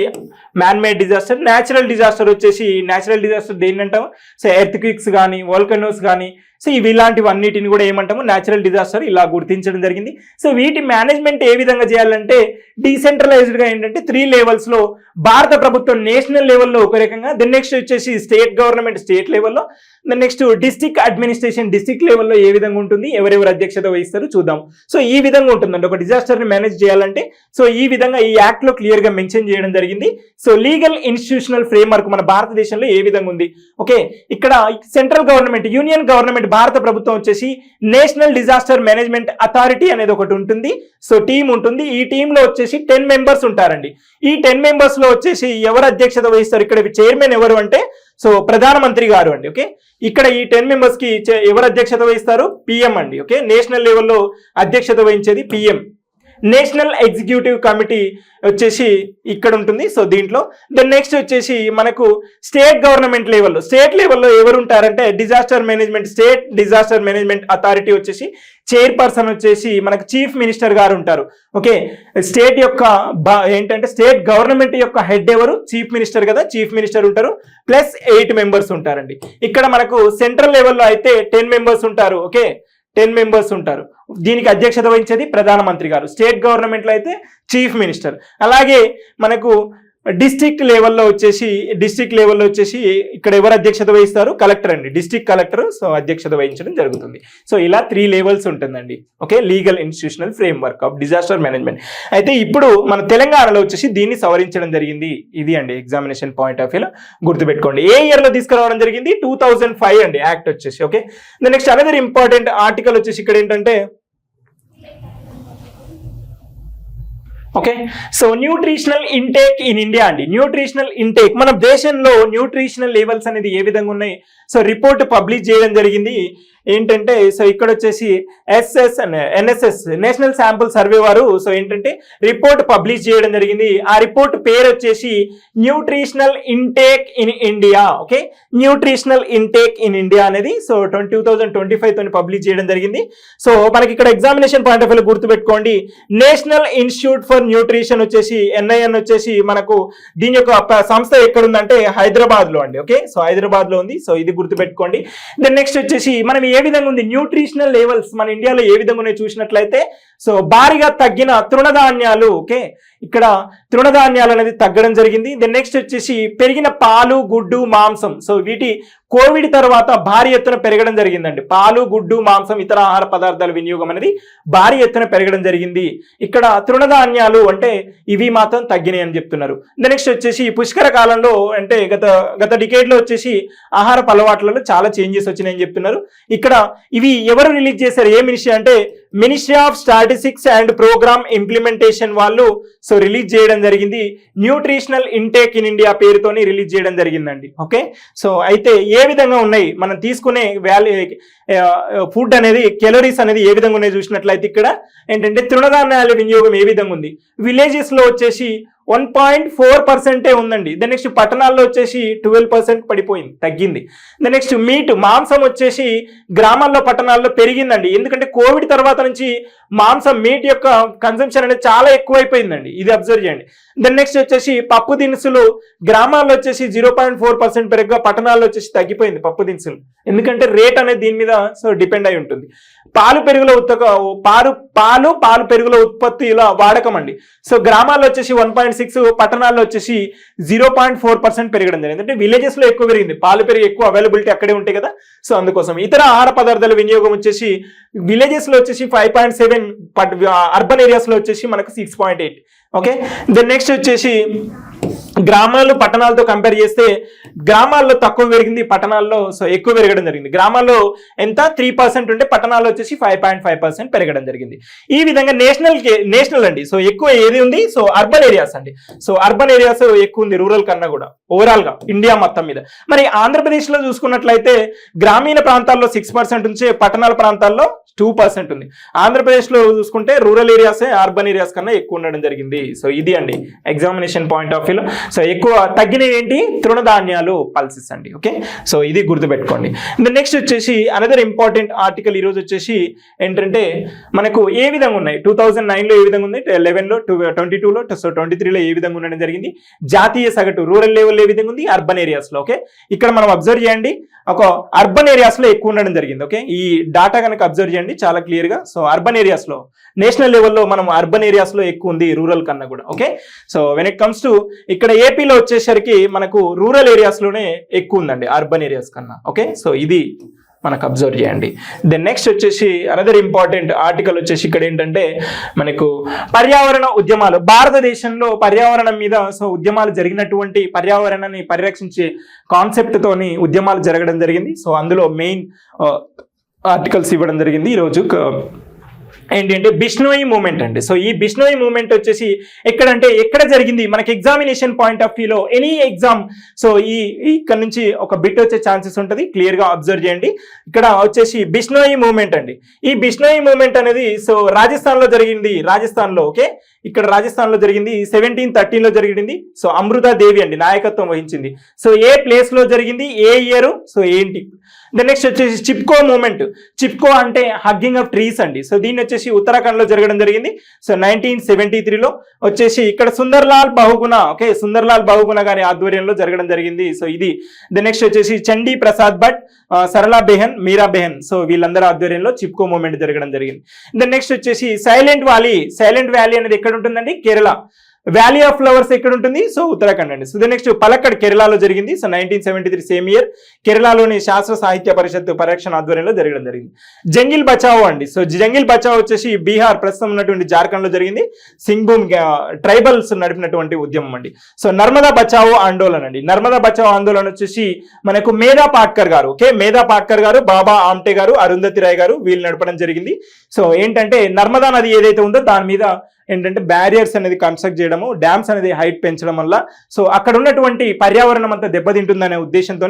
man made disaster. Natural disaster వచ్చేసి న్యాచురల్ డిజాస్టర్ దేన్ని అంటాము? సో ఎర్త్ క్విక్స్ కానీ వోల్కనోస్ కానీ సో ఇవి ఇలాంటివన్నిటిని కూడా ఏమంటాము? న్యాచురల్ డిజాస్టర్ ఇలా గుర్తించడం జరిగింది. సో వీటి మేనేజ్మెంట్ ఏ విధంగా చేయాలంటే డీసెంట్రలైజ్డ్ గా ఏంటంటే 3 లెవెల్స్ లో భారత ప్రభుత్వం నేషనల్ లెవెల్లో ఒక రకంగా, దెన్ నెక్స్ట్ వచ్చేసి స్టేట్ గవర్నమెంట్ స్టేట్ లెవెల్లో, then next district administration district లెవెల్లో ఏ విధంగా ఉంటుంది, ఎవరెవరు అధ్యక్షత వహిస్తారు చూద్దాం. సో ఈ విధంగా ఉంటుందండి ఒక డిజాస్టర్ ని మేనేజ్ చేయాలంటే. సో ఈ విధంగా ఈ యాక్ట్ లో క్లియర్ గా మెన్షన్ చేయడం జరిగింది. సో లీగల్ ఇన్స్టిట్యూషనల్ ఫ్రేమ్వర్క్ మన భారతదేశంలో ఏ విధంగా ఉంది? ఓకే, ఇక్కడ సెంట్రల్ గవర్నమెంట్ యూనియన్ గవర్నమెంట్ భారత ప్రభుత్వం వచ్చేసి నేషనల్ డిజాస్టర్ మేనేజ్మెంట్ అథారిటీ అనేది ఒకటి ఉంటుంది. సో టీం ఉంటుంది. ఈ టీమ్ లో వచ్చేసి 10 మెంబర్స్ ఉంటారండి. ఈ 10 మెంబర్స్ లో వచ్చేసి ఎవరు అధ్యక్షత వహిస్తారు? ఇక్కడ చైర్మన్ ఎవరు అంటే సో ప్రధానమంత్రి గారు అండి. ఓకే, ఇక్కడ ఈ 10 మెంబర్స్ కి ఎవరు అధ్యక్షత వహిస్తారు? పిఎం అండి. ఓకే, నేషనల్ లెవెల్లో అధ్యక్షత వహించేది పిఎం. నేషనల్ ఎగ్జిక్యూటివ్ కమిటీ వచ్చేసి ఇక్కడ ఉంటుంది. సో దీంట్లో దెన్ నెక్స్ట్ వచ్చేసి మనకు స్టేట్ గవర్నమెంట్ లెవెల్లో, స్టేట్ లెవెల్లో ఎవరు ఉంటారంటే స్టేట్ డిజాస్టర్ మేనేజ్మెంట్ అథారిటీ వచ్చేసి చైర్పర్సన్ వచ్చేసి మనకు చీఫ్ మినిస్టర్ గారు ఉంటారు. ఓకే, స్టేట్ యొక్క ఏంటంటే స్టేట్ గవర్నమెంట్ యొక్క హెడ్ ఎవరు? చీఫ్ మినిస్టర్ కదా, చీఫ్ మినిస్టర్ ఉంటారు, ప్లస్ 8 మెంబర్స్ ఉంటారండి. ఇక్కడ మనకు సెంట్రల్ లెవెల్లో అయితే 10 మెంబర్స్ ఉంటారు. ఓకే, 10 మెంబర్స్ ఉంటారు. దీనికి అధ్యక్షత వహించేది ప్రధానమంత్రి గారు. స్టేట్ గవర్నమెంట్లో అయితే చీఫ్ మినిస్టర్. అలాగే మనకు డిస్ట్రిక్ట్ లెవెల్లో వచ్చేసి ఇక్కడ ఎవరు అధ్యక్షత వహిస్తారు? కలెక్టర్ అండి, డిస్ట్రిక్ట్ కలెక్టర్ సో అధ్యక్షత వహించడం జరుగుతుంది. సో ఇలా 3 లెవెల్స్ ఉంటుందండి. Okay, legal institutional framework of disaster management. అయితే ఇప్పుడు మన తెలంగాణలో వచ్చేసి దీన్ని సవరించడం జరిగింది. ఇది అండి ఎగ్జామినేషన్ పాయింట్ ఆఫ్ వ్యూలో గుర్తుపెట్టుకోండి. ఏ ఇయర్ లో తీసుకురావడం జరిగింది? 2005 అండి యాక్ట్ వచ్చేసి. Okay, next another important article వచ్చేసి ఇక్కడ ఏంటంటే okay, so nutritional intake in India అండి. న్యూట్రిషనల్ ఇంటేక్ మన దేశంలో న్యూట్రిషనల్ లెవెల్స్ అనేది ఏ విధంగా ఉన్నాయి? సో రిపోర్ట్ పబ్లిష్ చేయడం జరిగింది. ఏంటంటే సో ఇక్కడ వచ్చేసి NSS నేషనల్ శాంపుల్ సర్వే వారు సో ఏంటంటే రిపోర్ట్ పబ్లిష్ చేయడం జరిగింది. ఆ రిపోర్ట్ పేరు వచ్చేసి nutritional intake in India. Okay, nutritional intake in India అనేది సో 2025 తోని పబ్లిష్ చేయడం జరిగింది. సో మనకి ఇక్కడ ఎగ్జామినేషన్ పాయింట్ ఆఫ్ వ్యూ గుర్తుపెట్టుకోండి, నేషనల్ ఇన్స్టిట్యూట్ ఫర్ న్యూట్రిషన్ వచ్చేసి NIN వచ్చేసి మనకు దీని యొక్క సంస్థ ఎక్కడుందంటే హైదరాబాద్ లో అండి. ఓకే, సో హైదరాబాద్ లో ఉంది. సో ఇది గుర్తుపెట్టుకోండి. దెన్ నెక్స్ట్ వచ్చేసి మనం ఏ విధంగా ఉంది న్యూట్రిషనల్ లెవెల్స్ మన ఇండియాలో ఏ విధంగా ఉన్నాయి చూసినట్లయితే సో భారీగా తగ్గిన తృణధాన్యాలు. ఓకే, ఇక్కడ తృణధాన్యాలు అనేది తగ్గడం జరిగింది. దెన్ నెక్స్ట్ వచ్చేసి పెరిగిన పాలు, గుడ్డు, మాంసం. సో వీటి కోవిడ్ తర్వాత భారీ ఎత్తున పెరగడం జరిగిందండి. పాలు, గుడ్డు, మాంసం, ఇతర ఆహార పదార్థాల వినియోగం అనేది భారీ ఎత్తున పెరగడం జరిగింది. ఇక్కడ తృణధాన్యాలు అంటే ఇవి మాత్రం తగ్గినాయి అని చెప్తున్నారు. నెక్స్ట్ వచ్చేసి పుష్కర కాలంలో అంటే గత డికేడ్ లో వచ్చేసి ఆహార అలవాట్లలో చాలా చేంజెస్ వచ్చినాయని చెప్తున్నారు. ఇక్కడ ఇవి ఎవరు రిలీజ్ చేశారు? ఏ మినిస్ట్రీ అంటే ministry of statistics and programme implementation వాళ్ళు సో రిలీజ్ చేయడం జరిగింది. న్యూట్రిషనల్ ఇంటేక్ ఇన్ ఇండియా పేరుతోని రిలీజ్ చేయడం జరిగిందండి. ఓకే, సో అయితే ఏ విధంగా ఉన్నాయి మనం తీసుకునే ఫుడ్ అనేది కెలోరీస్ అనేది ఏ విధంగా ఉన్నాయి చూసినట్లయితే ఇక్కడ ఏంటంటే తృణధాన్యాల వినియోగం ఏ విధంగా ఉంది? విలేజెస్ లో వచ్చేసి 1.4% ఉందండి. దెన్ నెక్స్ట్ పట్టణాల్లో వచ్చేసి 12% పడిపోయింది, తగ్గింది. దెన్ నెక్స్ట్ మీట్ మాంసం వచ్చేసి గ్రామాల్లో పట్టణాల్లో పెరిగిందండి. ఎందుకంటే కోవిడ్ తర్వాత నుంచి మాంసం మీట్ యొక్క కన్సంప్షన్ అనేది చాలా ఎక్కువైపోయిందండి. ఇది అబ్జర్వ్ చేయండి. దెన్ నెక్స్ట్ వచ్చేసి పప్పు దినుసులు గ్రామాల్లో వచ్చేసి 0.4% పెరగగా పట్టణాల్లో వచ్చేసి తగ్గిపోయింది పప్పు దినుసులు. ఎందుకంటే రేట్ అనేది దీని మీద సో డిపెండ్ అయి ఉంటుంది. పాలు పెరుగుల ఉత్పత్తిల వాడకం అండి. సో గ్రామాల్లో వచ్చేసి 1.6, పట్టణాల్లో వచ్చేసి 0.4% పెరగడం జరిగింది. అంటే విలేజెస్ లో ఎక్కువ పెరిగింది, పాలు పెరిగి ఎక్కువ అవైలబిలిటీ అక్కడే ఉంటాయి కదా. సో అందుకోసం ఇతర ఆహార పదార్థాల వినియోగం వచ్చేసి విలేజెస్ లో వచ్చేసి 5.7, అర్బన్ ఏరియాస్ లో వచ్చేసి మనకు 6.8. ఓకే, దెన్ నెక్స్ట్ వచ్చేసి గ్రామాలు పట్టణాలతో కంపేర్ చేస్తే గ్రామాల్లో తక్కువ పెరిగింది, పట్టణాల్లో సో ఎక్కువ పెరగడం జరిగింది. గ్రామాల్లో ఎంత 3% ఉంటే పట్టణాల్లో వచ్చేసి 5.5% పెరగడం జరిగింది. ఈ విధంగా నేషనల్ అండి. సో ఎక్కువ ఏది ఉంది? సో అర్బన్ ఏరియాస్ అండి. సో అర్బన్ ఏరియాస్ ఎక్కువ ఉంది రూరల్ కన్నా కూడా ఓవరాల్ గా ఇండియా మొత్తం మీద. మరి ఆంధ్రప్రదేశ్ లో చూసుకున్నట్లయితే గ్రామీణ ప్రాంతాల్లో 6% ఉంటే పట్టణాల ప్రాంతాల్లో 2% ఉంది. ఆంధ్రప్రదేశ్ లో చూసుకుంటే రూరల్ ఏరియాస్ అర్బన్ ఏరియాస్ కన్నా ఎక్కువ ఉండడం జరిగింది. సో ఇది అండి ఎగ్జామినేషన్ పాయింట్ ఆఫ్ వ్యూలో. సో ఎక్కువ తగ్గినవి ఏంటి? తృణధాన్యాలు, పల్సెస్ అండి. ఓకే, సో ఇది గుర్తుపెట్టుకోండి. నెక్స్ట్ వచ్చేసి అనదర్ ఇంపార్టెంట్ ఆర్టికల్ ఈరోజు వచ్చేసి ఏంటంటే మనకు ఏ విధంగా ఉన్నాయి 2009 లో ఏ విధంగా ఉంది, 11 లో 22 లో సో 23 లో ఏ విధంగా ఉండడం జరిగింది, జాతీయ సగటు రూరల్ లెవెల్ ఏ విధంగా ఉంది, అర్బన్ ఏరియాస్ లో. ఓకే, ఇక్కడ మనం అబ్జర్వ్ చేయండి ఒక అర్బన్ ఏరియాస్ లో ఎక్కువ ఉండడం జరిగింది. ఓకే, ఈ డాటా కనుక అబ్జర్వ్ చేయండి చాలా క్లియర్ గా. సో అర్బన్ ఏరియాస్ లో నేషనల్ లెవెల్లో మనం అర్బన్ ఏరియాస్ లో ఎక్కువ ఉంది రూరల్ కన్నా కూడా. Okay, so when it comes to ఇక్కడ ఏపీలో వచ్చేసరికి మనకు రూరల్ ఏరియాస్ లోనే ఎక్కువ ఉందండి అర్బన్ ఏరియాస్ కన్నా. ఓకే, సో ఇది మనకు అబ్జర్వ్ చేయండి. దెన్ నెక్స్ట్ వచ్చేసి అనదర్ ఇంపార్టెంట్ ఆర్టికల్ వచ్చేసి ఇక్కడ ఏంటంటే మనకు పర్యావరణ ఉద్యమాలు. భారతదేశంలో పర్యావరణం మీద సో ఉద్యమాలు జరిగినటువంటి పర్యావరణాన్ని పరిరక్షించే కాన్సెప్ట్ తోని ఉద్యమాలు జరగడం జరిగింది. సో అందులో మెయిన్ ఆర్టికల్స్ ఇవ్వడం జరిగింది ఈరోజు ఏంటంటే బిష్నోయి మూమెంట్ అండి. సో ఈ బిష్నోయి మూమెంట్ వచ్చేసి ఎక్కడంటే ఎక్కడ జరిగింది మనకి ఎగ్జామినేషన్ పాయింట్ ఆఫ్ వ్యూలో ఎనీ ఎగ్జామ్. సో ఇక్కడ నుంచి ఒక బిట్ వచ్చే ఛాన్సెస్ ఉంటుంది, క్లియర్ గా అబ్జర్వ్ చేయండి. ఇక్కడ వచ్చేసి బిష్నోయి మూమెంట్ అండి. ఈ బిష్నోయి మూమెంట్ అనేది సో రాజస్థాన్ లో జరిగింది, రాజస్థాన్ లో ఓకే, ఇక్కడ రాజస్థాన్ లో జరిగింది 1713 లో జరిగింది. సో అమృతా దేవి అండి నాయకత్వం వహించింది. సో ఏ ప్లేస్ లో జరిగింది, ఏ ఇయర్, సో ఏంటి. నెక్స్ట్ వచ్చేసి చిప్కో మూమెంట్. చిప్కో అంటే హగ్గింగ్ ఆఫ్ ట్రీస్ అండి. సో దీన్ని వచ్చేసి ఉత్తరాఖండ్ లో జరగడం జరిగింది. సో 1973లో వచ్చేసి ఇక్కడ సుందర్లాల్ బహుగుణ ఓకే, సుందర్లాల్ బహుగుణ గారి ఆధ్వర్యంలో జరగడం జరిగింది. సో ఇది నెక్స్ట్ వచ్చేసి చండీ ప్రసాద్ భట్, సరళా బెహన్, మీరా బెహన్, సో వీళ్ళందరూ ఆధ్వర్యంలో చిప్కో మూమెంట్ జరగడం జరిగింది. నెక్స్ట్ వచ్చేసి సైలెంట్ వ్యాలీ. సైలెంట్ వ్యాలీ అనేది ఎక్కడ ఉంటుందండి, కేరళ. వ్యాలీ ఆఫ్ ఫ్లవర్స్ ఎక్కడ ఉంటుంది, సో ఉత్తరాఖండ్ అండి. సో నెక్స్ట్ పలక్కడ్ కేరళలో జరిగింది. సో 1973 సేమ్ ఇయర్ కేరళలోని శాస్త్ర సాహిత్య పరిషత్ పరిరక్షణ ఆధ్వర్యంలో జరగడం జరిగింది. జంగిల్ బచావో అండి. సో జంగిల్ బచావో వచ్చేసి బీహార్ ప్రస్తుతం ఉన్నటువంటి జార్ఖండ్ లో జరిగింది. సింగ్భూమ్ ట్రైబల్స్ నడిపినటువంటి ఉద్యమం అండి. సో నర్మదా బచావో ఆందోళన అండి. నర్మదా బచావో ఆందోళన వచ్చేసి మనకు మేధా పాట్కర్ గారు ఓకే, మేధా పాట్కర్ గారు, బాబా ఆమ్టే గారు, అరుంధతి రాయ్ గారు వీళ్ళు నడపడం జరిగింది. సో ఏంటంటే నర్మదా నది ఏదైతే ఉందో దాని మీద ఏంటంటే బ్యారియర్స్ అనేది కన్స్ట్రక్ట్ చేయడము, డ్యామ్స్ అనేది హైట్ పెంచడం వల్ల సో అక్కడ ఉన్నటువంటి పర్యావరణం అంతా దెబ్బతింటుందనే ఉద్దేశంతో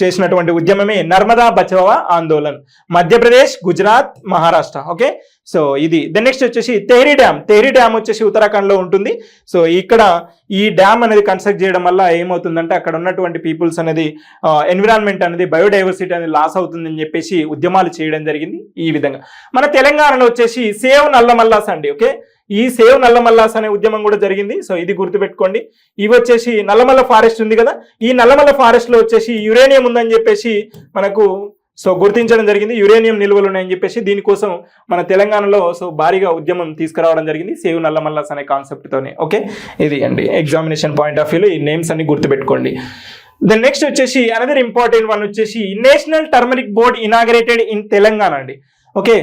చేసినటువంటి ఉద్యమమే నర్మదా బచావో ఆందోళన్. మధ్యప్రదేశ్, గుజరాత్, మహారాష్ట్ర ఓకే. సో ఇది నెక్స్ట్ వచ్చేసి తెహ్రీ డ్యామ్. తెహ్రీ డ్యామ్ వచ్చేసి ఉత్తరాఖండ్ లో ఉంటుంది. సో ఇక్కడ ఈ డ్యామ్ అనేది కన్స్ట్రక్ట్ చేయడం వల్ల ఏమవుతుందంటే అక్కడ ఉన్నటువంటి పీపుల్స్ అనేది ఎన్విరాన్మెంట్ అనేది బయోడైవర్సిటీ అనేది లాస్ అవుతుందని చెప్పేసి ఉద్యమాలు చేయడం జరిగింది. ఈ విధంగా మన తెలంగాణలో వచ్చేసి సేవ్ నల్లమల్లాస్ అండి ఓకే, ఈ సేవ్ నల్లమల్లాస్ అనే ఉద్యమం కూడా జరిగింది. సో ఇది గుర్తుపెట్టుకోండి. ఇవి వచ్చేసి నల్లమల్ల ఫారెస్ట్ ఉంది కదా, ఈ నల్లమల్ల ఫారెస్ట్ లో వచ్చేసి యురేనియం ఉందని చెప్పేసి మనకు సో గుర్తించడం జరిగింది. యురేనియం నిల్వలు ఉన్నాయని చెప్పేసి దీనికోసం మన తెలంగాణలో సో భారీగా ఉద్యమం తీసుకురావడం జరిగింది సేవ్ నల్లమల్లాస్ అనే కాన్సెప్ట్ తోనే ఓకే. ఇది అండి ఎగ్జామినేషన్ పాయింట్ ఆఫ్ వ్యూలో ఈ నేమ్స్ అన్ని గుర్తుపెట్టుకోండి. నెక్స్ట్ వచ్చేసి అనదర్ ఇంపార్టెంట్ వన్ వచ్చేసి national turmeric board inaugurated in Telangana అండి ఓకే.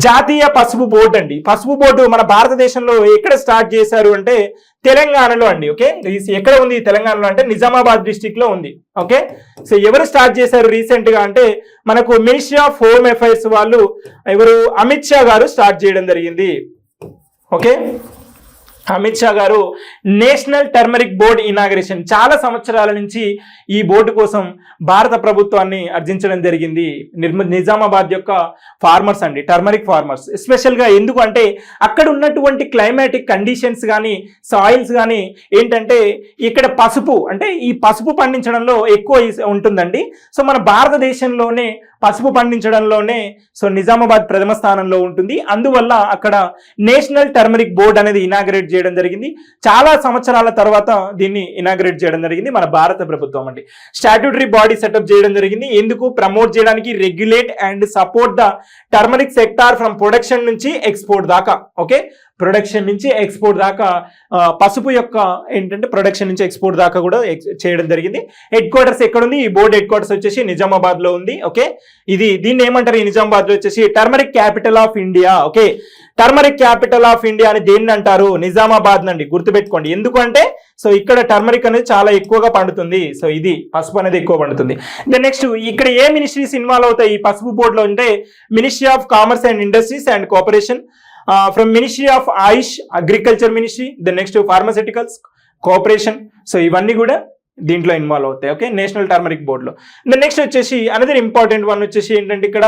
జాతీయ పసుపు బోర్డు అండి. పసుపు బోర్డు మన భారతదేశంలో ఎక్కడ స్టార్ట్ చేశారు అంటే తెలంగాణలో అండి ఓకే. ఎక్కడ ఉంది తెలంగాణలో అంటే నిజామాబాద్ డిస్టిక్ లో ఉంది ఓకే. సో ఎవరు స్టార్ట్ చేశారు రీసెంట్ గా అంటే మనకు మినిస్ట్రీ ఆఫ్ హోమ్ అఫైర్స్ వాళ్ళు ఎవరు అమిత్ షా గారు స్టార్ట్ చేయడం జరిగింది ఓకే. అమిత్ షా గారు నేషనల్ టర్మరిక్ బోర్డ్ ఇనాగరేషన్ చాలా సంవత్సరాల నుంచి ఈ బోర్డు కోసం భారత ప్రభుత్వాన్ని అర్జించడం జరిగింది. నిజామాబాద్ యొక్క ఫార్మర్స్ అండి, టర్మరిక్ ఫార్మర్స్ ఎస్పెషల్గా ఎందుకు అంటే అక్కడ ఉన్నటువంటి క్లైమాటిక్ కండిషన్స్ కానీ సాయిల్స్ కానీ ఏంటంటే ఇక్కడ పసుపు అంటే ఈ పసుపు పండించడంలో ఎక్కువ ఉంటుందండి. సో మన భారతదేశంలోనే పసుపు పండించడంలోనే సో నిజామాబాద్ ప్రథమ స్థానంలో ఉంటుంది. అందువల్ల అక్కడ నేషనల్ టర్మరిక్ బోర్డ్ అనేది ఇనాగరేట్ చేయడం జరిగింది. చాలా సంవత్సరాల తర్వాత దీన్ని ఇనాగరేట్ చేయడం జరిగింది మన భారత ప్రభుత్వం అండి. స్టాట్యూటరీ బాడీ సెటప్ చేయడం జరిగింది. ఎందుకు ప్రమోట్ చేయడానికి, regulate and support the turmeric sector from production నుంచి ఎక్స్పోర్ట్ దాకా ఓకే. ప్రొడక్షన్ నుంచి ఎక్స్పోర్ట్ దాకా పసుపు యొక్క ఏంటంటే ప్రొడక్షన్ నుంచి ఎక్స్పోర్ట్ దాకా కూడా చేయడం జరిగింది. హెడ్ క్వార్టర్స్ ఎక్కడ ఉంది, ఈ బోర్డు హెడ్ క్వార్టర్స్ వచ్చేసి నిజామాబాద్ లో ఉంది ఓకే. దీన్ని ఏమంటారు ఈ నిజామాబాద్ లో వచ్చేసి turmeric capital of India okay. Turmeric capital of India అని దేన్ని అంటారు, నిజామాబాద్ నండి గుర్తుపెట్టుకోండి. ఎందుకంటే సో ఇక్కడ టర్మరిక్ అనేది చాలా ఎక్కువగా పండుతుంది. సో ఇది పసుపు అనేది ఎక్కువ పండుతుంది. నెక్స్ట్ ఇక్కడ ఏ మినిస్ట్రీస్ ఇన్వాల్వ్ అవుతాయి ఈ పసుపు బోర్డులో అంటే ministry of commerce and industries and cooperation, from Ministry of Ayush, Agriculture Ministry, the next Pharmaceuticals, Cooperation. So ఇవన్నీ కూడా దీంట్లో ఇన్వాల్వ్ అవుతాయి ఓకే నేషనల్ టర్మరిక్ బోర్డులో. నెక్స్ట్ వచ్చేసి అనదర్ ఇంపార్టెంట్ వన్ వచ్చేసి ఏంటంటే ఇక్కడ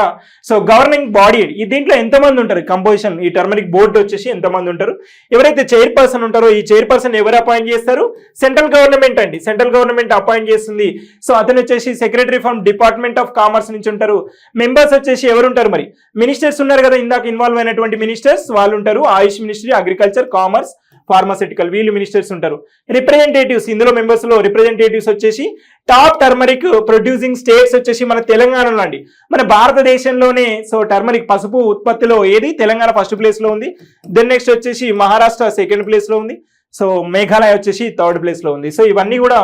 సో గవర్నింగ్ బాడీ దీంట్లో ఎంతమంది ఉంటారు కంపోజిషన్ ఈ టర్మరిక్ బోర్డు వచ్చేసి ఎంతమంది ఉంటారు, ఎవరైతే చైర్పర్సన్ ఉంటారో ఈ చైర్పర్సన్ ఎవరు అపాయింట్ చేస్తారు, సెంట్రల్ గవర్నమెంట్ అండి. సెంట్రల్ గవర్నమెంట్ అపాయింట్ చేస్తుంది. సో అతను వచ్చేసి secretary from department of commerce నుంచి ఉంటారు. మెంబర్స్ వచ్చేసి ఎవరు ఉంటారు మరి మినిస్టర్స్ ఉన్నారు కదా ఇందాక ఇన్వాల్వ్ అయినటువంటి మినిస్టర్స్ వాళ్ళు ఉంటారు. ఆయుష్ మినిస్ట్రీ, అగ్రికల్చర్, కామర్స్, ఫార్మాసిటికల్ వీళ్ళు మినిస్టర్స్ ఉంటారు. రిప్రజెంటేటివ్స్ ఇందులో మెంబర్స్ లో రిప్రజెంటేటివ్స్ వచ్చేసి టాప్ టర్మరిక్ ప్రొడ్యూసింగ్ స్టేట్స్ వచ్చేసి మన తెలంగాణలో అండి. మన భారతదేశంలోనే సో టర్మరిక్ పసుపు ఉత్పత్తిలో ఏది తెలంగాణ ఫస్ట్ ప్లేస్ లో ఉంది. నెక్స్ట్ వచ్చేసి మహారాష్ట్ర సెకండ్ ప్లేస్ లో ఉంది. సో మేఘాలయ వచ్చేసి థర్డ్ ప్లేస్ లో ఉంది. సో ఇవన్నీ కూడా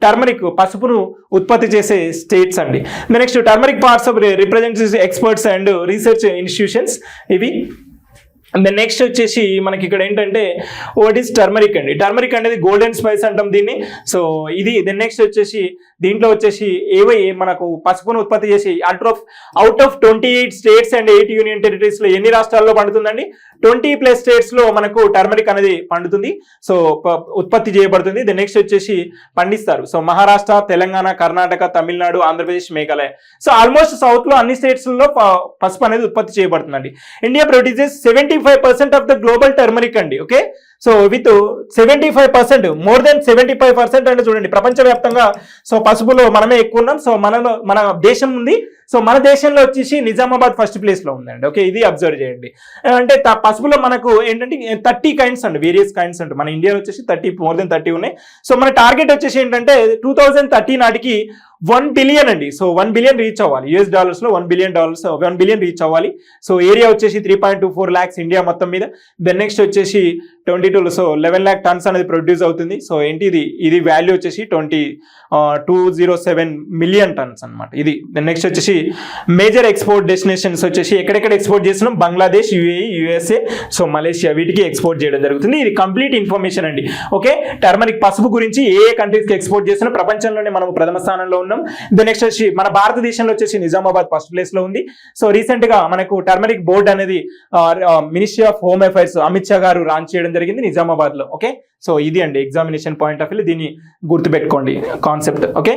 టర్మరిక్ పసుపును ఉత్పత్తి చేసే స్టేట్స్ అండి. Next turmeric parts of representatives experts and research institutions ఇవి అండ్ దెన్ నెక్స్ట్ వచ్చేసి మనకి ఇక్కడ ఏంటంటే వాట్ ఈస్ టర్మరిక్ అండి. టర్మరిక్ అనేది గోల్డెన్ స్పైస్ అంటాం దీన్ని. సో ఇది దెన్ నెక్స్ట్ వచ్చేసి దీంట్లో వచ్చేసి మనకు పసుపును ఉత్పత్తి చేసి out of 28 states and 8 union territories లో ఎన్ని రాష్ట్రాల్లో పండుతుందండి? 20+ స్టేట్స్ లో మనకు టర్మరిక్ అనేది పండుతుంది. సో ఉత్పత్తి చేయబడుతుంది. దెన్ నెక్స్ట్ వచ్చేసి పండిస్తారు. So Maharashtra, Telangana, Karnataka, Tamil Nadu, Andhra Pradesh, Meghalaya. So almost south లో అన్ని స్టేట్స్ లో పసుపు అనేది ఉత్పత్తి చేయబడుతుందండి. India produces 75% of the global turmeric అండి. Okay, so with 75%, more than 75% అంటే చూడండి ప్రపంచవ్యాప్తంగా సో పసుపులో మనమే ఎక్కువ ఉన్నాం. సో మన దేశం ఉంది. సో మన దేశంలో వచ్చేసి నిజామాబాద్ ఫస్ట్ ప్లేస్ లో ఉందండి. ఓకే, ఇది అబ్జర్వ్ చేయండి. అంటే పసుపులో మనకు ఏంటంటే 30 కైండ్స్ అండి, వేరియస్ కైండ్స్ అండి. మన ఇండియాలో వచ్చేసి మోర్ దెన్ 30 ఉన్నాయి. సో మన టార్గెట్ వచ్చేసి ఏంటంటే 2030 నాటికి 1 బిలియన్ అండి. సో 1 బిలియన్ రీచ్ అవ్వాలి. US $1 బిలియన్ రీచ్ అవ్వాలి. సో ఏరియా వచ్చేసి 3.24 lakhs ఇండియా మొత్తం మీద. దెన్ నెక్స్ట్ వచ్చేసి 22, సో 11 lakh tons అనేది ప్రొడ్యూస్ అవుతుంది. సో ఏంటి ఇది వాల్యూ వచ్చేసి 207 మిలియన్ టన్స్ అనమాట ఇది. దెన్ నెక్స్ట్ వచ్చేసి మేజర్ ఎక్స్పోర్ట్ డెస్టినేషన్స్ వచ్చేసి ఎక్కడెక్కడ ఎక్స్పోర్ట్ చేస్తున్నాం? Bangladesh, UAE, USA, so Malaysia, వీటికి ఎక్స్పోర్ట్ చేయడం జరుగుతుంది. ఇది కంప్లీట్ ఇన్ఫర్మేషన్ అండి. ఓకే, టర్మరిక్ పసుపు గురించి ఏ కంట్రీస్కి ఎక్స్పోర్ట్ చేస్తున్నాం? ప్రపంచంలోనే మనం ప్రథమ స్థానంలో ఉన్నాం. దెన్ నెక్స్ట్ వచ్చి మన భారతదేశంలో వచ్చేసి నిజామాబాద్ ఫస్ట్ ప్లేస్ లో ఉంది. సో రీసెంట్ గా మనకు టర్మరిక్ బోర్డ్ అనేది ministry of home affairs Amit Shah గారు లాంచ్ చేయడం జరిగింది నిజామాబాద్ లో. ఓకే, సో ఇది అండి ఎగ్జామినేషన్ పాయింట్ ఆఫ్ వ్యూ, దీన్ని గుర్తుపెట్టుకోండి కాన్సెప్ట్. ఓకే.